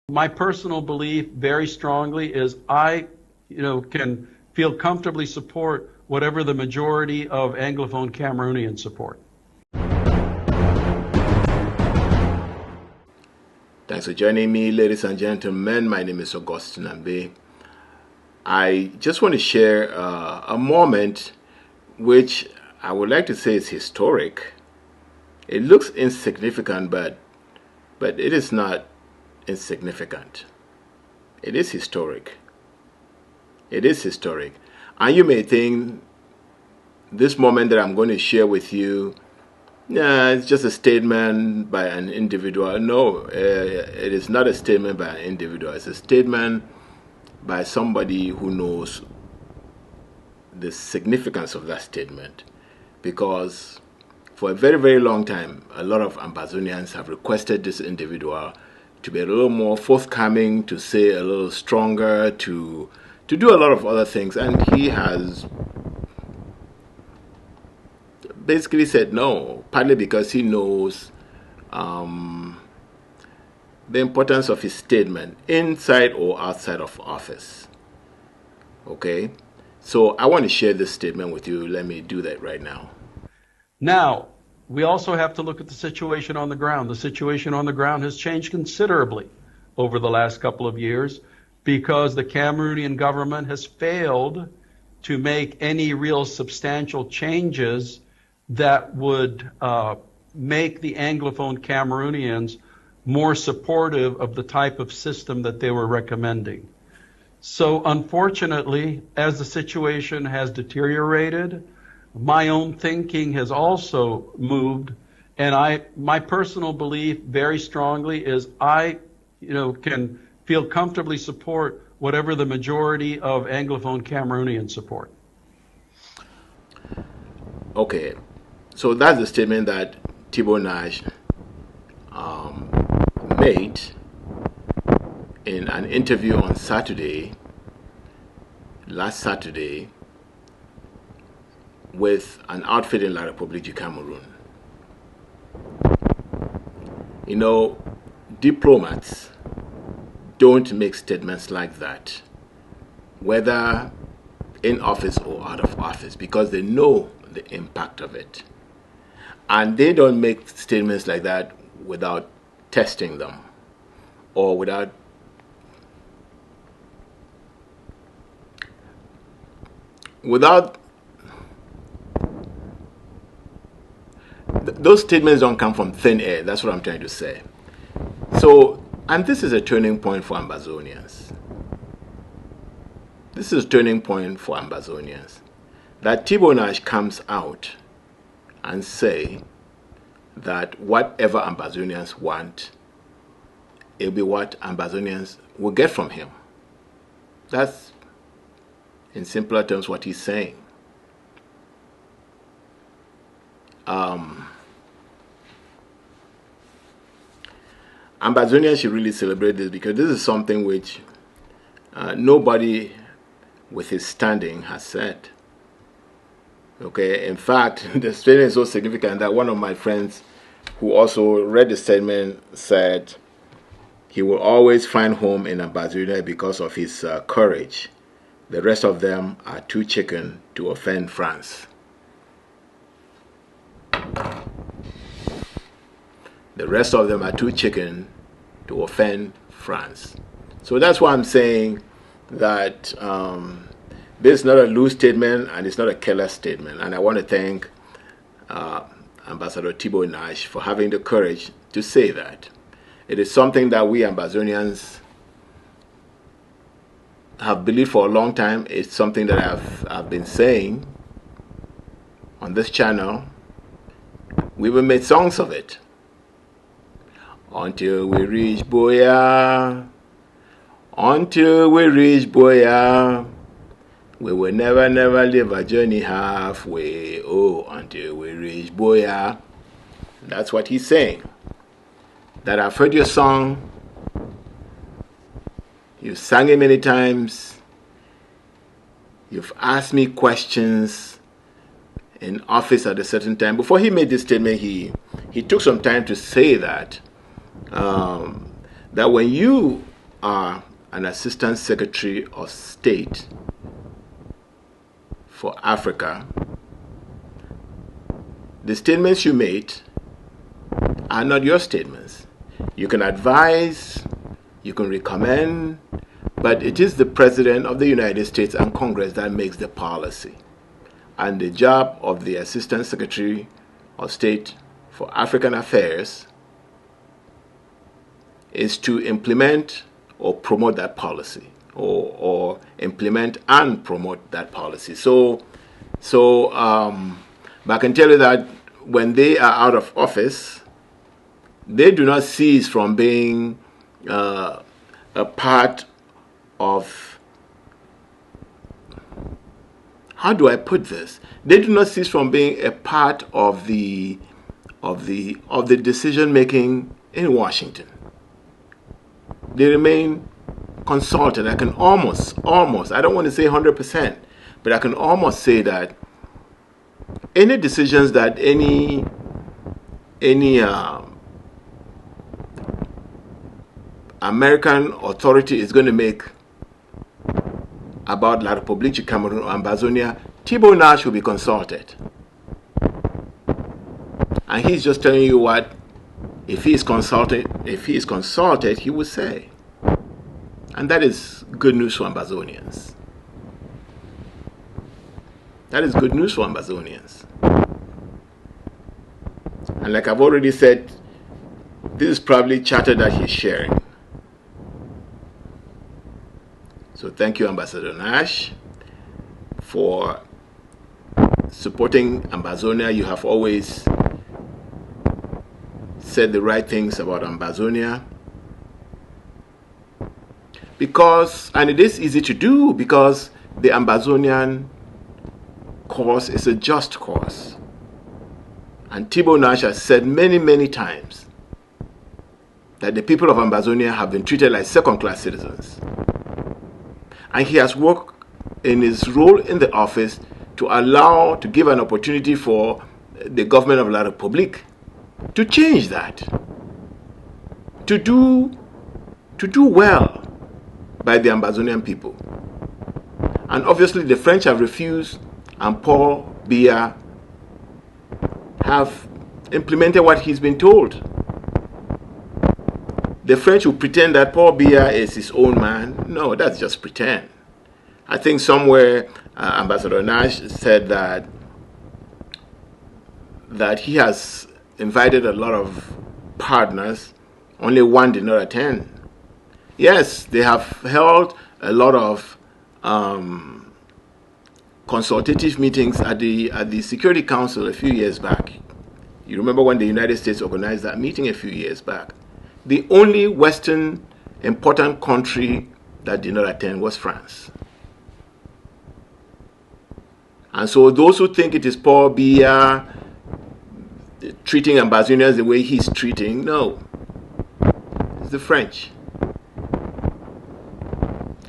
My personal belief very strongly is I, can feel comfortably support whatever the majority of Anglophone Cameroonians support. Thanks for joining me, ladies and gentlemen. My name is Augustine Ambe. I just want to share a moment which I would like to say is historic. It looks insignificant, but it is not insignificant. It is historic. It is historic. And you may think this moment that I'm going to share with you, it's just a statement by an individual. No, it is not a statement by an individual. It's a statement by somebody who knows the significance of that statement. Because for a very, very long time, a lot of Ambazonians have requested this individual to be a little more forthcoming, to say a little stronger, to do a lot of other things. And he has basically said no, partly because he knows the importance of his statement inside or outside of office. Okay? So I want to share this statement with you. Let me do that right now. Now, we also have to look at the situation on the ground. The situation on the ground has changed considerably over the last couple of years because the Cameroonian government has failed to make any real substantial changes that would make the Anglophone Cameroonians more supportive of the type of system that they were recommending. So unfortunately, as the situation has deteriorated, my own thinking has also moved, and my personal belief very strongly is I, can feel comfortably support whatever the majority of Anglophone Cameroonians support. Okay, so that's the statement that Tibor Nagy made in an interview on last Saturday, with an outfit in La République du Cameroun. Diplomats don't make statements like that, whether in office or out of office, because they know the impact of it. And they don't make statements like that without testing them or without those statements don't come from thin air. That's what I'm trying to say. So, and this is a turning point for Ambazonians. This is a turning point for Ambazonians. That Tibor Nagy comes out and say that whatever Ambazonians want, it'll be what Ambazonians will get from him. That's, in simpler terms, what he's saying. Ambazonians should really celebrate this, because this is something which nobody with his standing has said. Okay, in fact, the statement is so significant that one of my friends who also read the statement said he will always find home in Ambazonia because of his courage. The rest of them are too chicken to offend France. The rest of them are too chicken to offend France. So that's why I'm saying that this is not a loose statement and it's not a careless statement. And I want to thank Ambassador Tibor Nagy for having the courage to say that. It is something that we Ambazonians have believed for a long time. It's something that I've been saying on this channel. We even made songs of it. Until we reach Biya, until we reach Biya, we will never, never leave a journey halfway. Oh, until we reach Biya. That's what he's saying. That I've heard your song. You've sang it many times. You've asked me questions in office at a certain time. Before he made this statement, he took some time to say that that when you are an Assistant Secretary of State for Africa, the statements you made are not your statements. You can advise, you can recommend, but it is the President of the United States and Congress that makes the policy. And the job of the Assistant Secretary of State for African Affairs is to implement or promote that policy, or implement and promote that policy. But I can tell you that when they are out of office, they do not cease from being a part of, how do I put this? They do not cease from being a part of the decision making in Washington. They remain consulted. I can almost, I don't want to say 100%, but I can almost say that any decisions that any American authority is going to make about La République du Cameroun or Ambazonia, Tibor Nagy will be consulted. And he's just telling you what, if he is consulted, he will say. And that is good news for Ambazonians. That is good news for Ambazonians. And like I've already said, this is probably chatter that he's sharing. So thank you, Ambassador Nagy, for supporting Ambazonia. You have always said the right things about Ambazonia. And it is easy to do, because the Ambazonian cause is a just cause. And Tibor Nagy has said many, many times that the people of Ambazonia have been treated like second-class citizens. And he has worked in his role in the office to give an opportunity for the government of La République to change that, to do well by the Ambazonian people. And obviously the French have refused, and Paul Biya have implemented what he's been told. The French will pretend that Paul Biya is his own man. No, that's just pretend. I think somewhere Ambassador Nagy said that he has invited a lot of partners, only one did not attend. Yes, they have held a lot of consultative meetings at the Security Council a few years back. You remember when the United States organized that meeting a few years back? The only Western important country that did not attend was France. And so those who think it is Paul Biya treating Ambazonians the way he's treating, no. It's the French.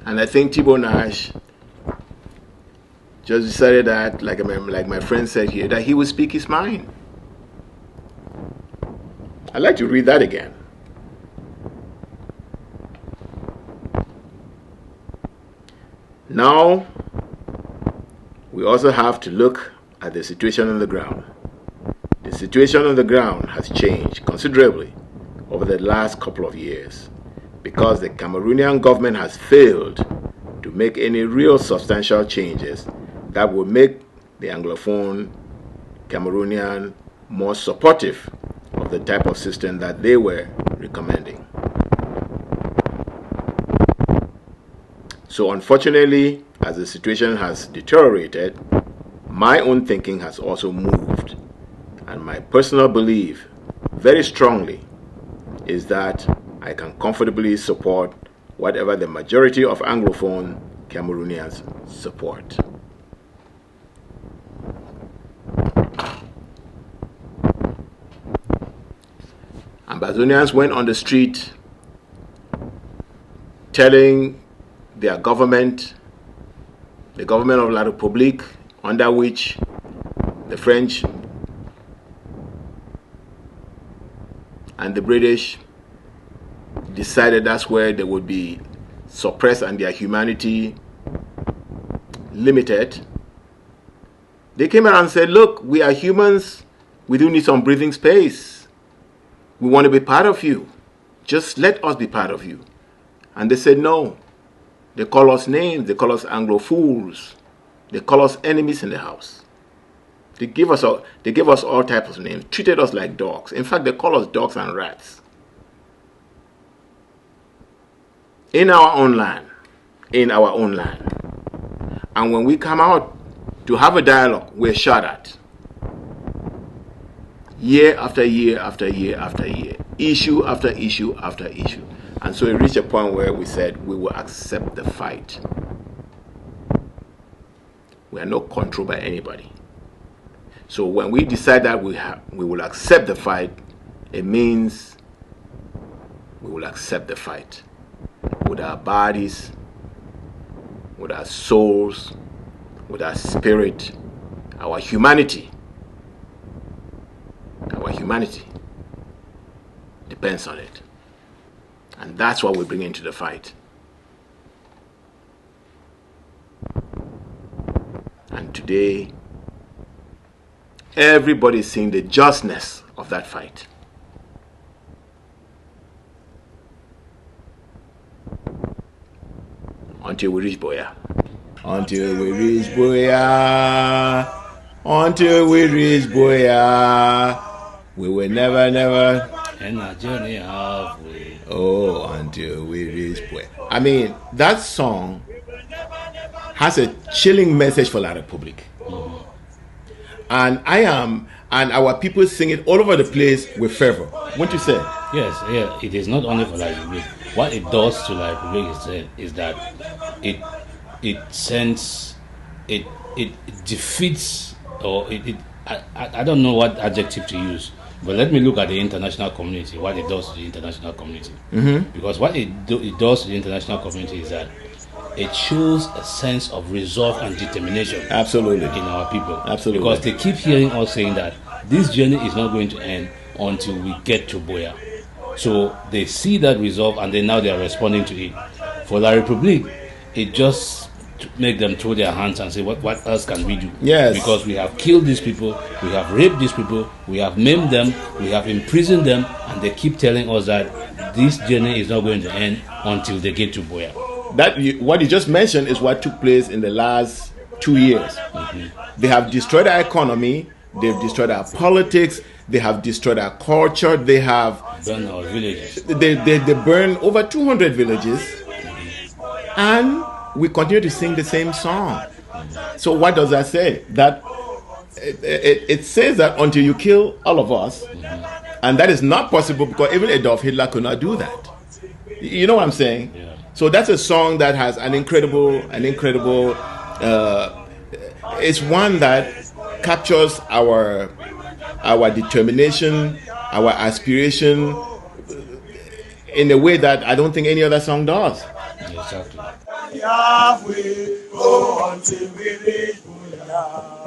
And I think Tibor Nagy just decided that, like my friend said here, that he would speak his mind. I'd like to read that again. Now, we also have to look at the situation on the ground. The situation on the ground has changed considerably over the last couple of years, because the Cameroonian government has failed to make any real substantial changes that would make the Anglophone Cameroonian more supportive of the type of system that they were recommending. So unfortunately, as the situation has deteriorated, my own thinking has also moved. And my personal belief, very strongly, is that I can comfortably support whatever the majority of Anglophone Cameroonians support. Ambazonians went on the street telling their government, the government of La République, under which the French and the British decided that's where they would be suppressed and their humanity limited, they came around and said, look, we are humans. We do need some breathing space. We want to be part of you. Just let us be part of you. And they said no. They call us names. They call us Anglophones. They call us enemies in the house. They give us all types of names, treated us like dogs. In fact, they call us dogs and rats. In our own land. In our own land. And when we come out to have a dialogue, we're shot at. Year after year after year after year. Issue after issue after issue. And so it reached a point where we said we will accept the fight. We are not controlled by anybody. So when we decide that we will accept the fight, it means we will accept the fight with our bodies, with our souls, with our spirit, our humanity. Our humanity depends on it. And that's what we bring into the fight. And today, everybody is seeing the justness of that fight. Until we reach Biya. Until we reach Biya. Until we reach Biya. We will never, never end our journey halfway. Oh, until we reach Biya. I mean, that song has a chilling message for La Republic. Mm-hmm. And our people sing it all over the place with fervor. Won't you say? Yes, yeah. It is not only for La Republic. What it does to La Republic is that it sends, it defeats, or I don't know what adjective to use. But let me look at the international community, what it does to the international community. Mm-hmm. Because what it does to the international community is that it shows a sense of resolve and determination. Absolutely. In our people. Absolutely. Because they keep hearing us saying that this journey is not going to end until we get to Biya. So they see that resolve and then now they are responding to it. For La Republique, it just make them throw their hands and say, what else can we do? Yes. Because we have killed these people, we have raped these people, we have maimed them, we have imprisoned them, and they keep telling us that this journey is not going to end until they get to Biya. What you just mentioned is what took place in the last 2 years. Mm-hmm. They have destroyed our economy, they've destroyed our politics, they have destroyed our culture, they have burned our villages. They burned over 200 villages, and we continue to sing the same song. So what does that say? That it says that until you kill all of us, and that is not possible because even Adolf Hitler could not do that. You know what I'm saying? Yeah. So that's a song that has an incredible. It's one that captures our determination, our aspiration, in a way that I don't think any other song does. Exactly. Yahweh, oh, until we reach Biya.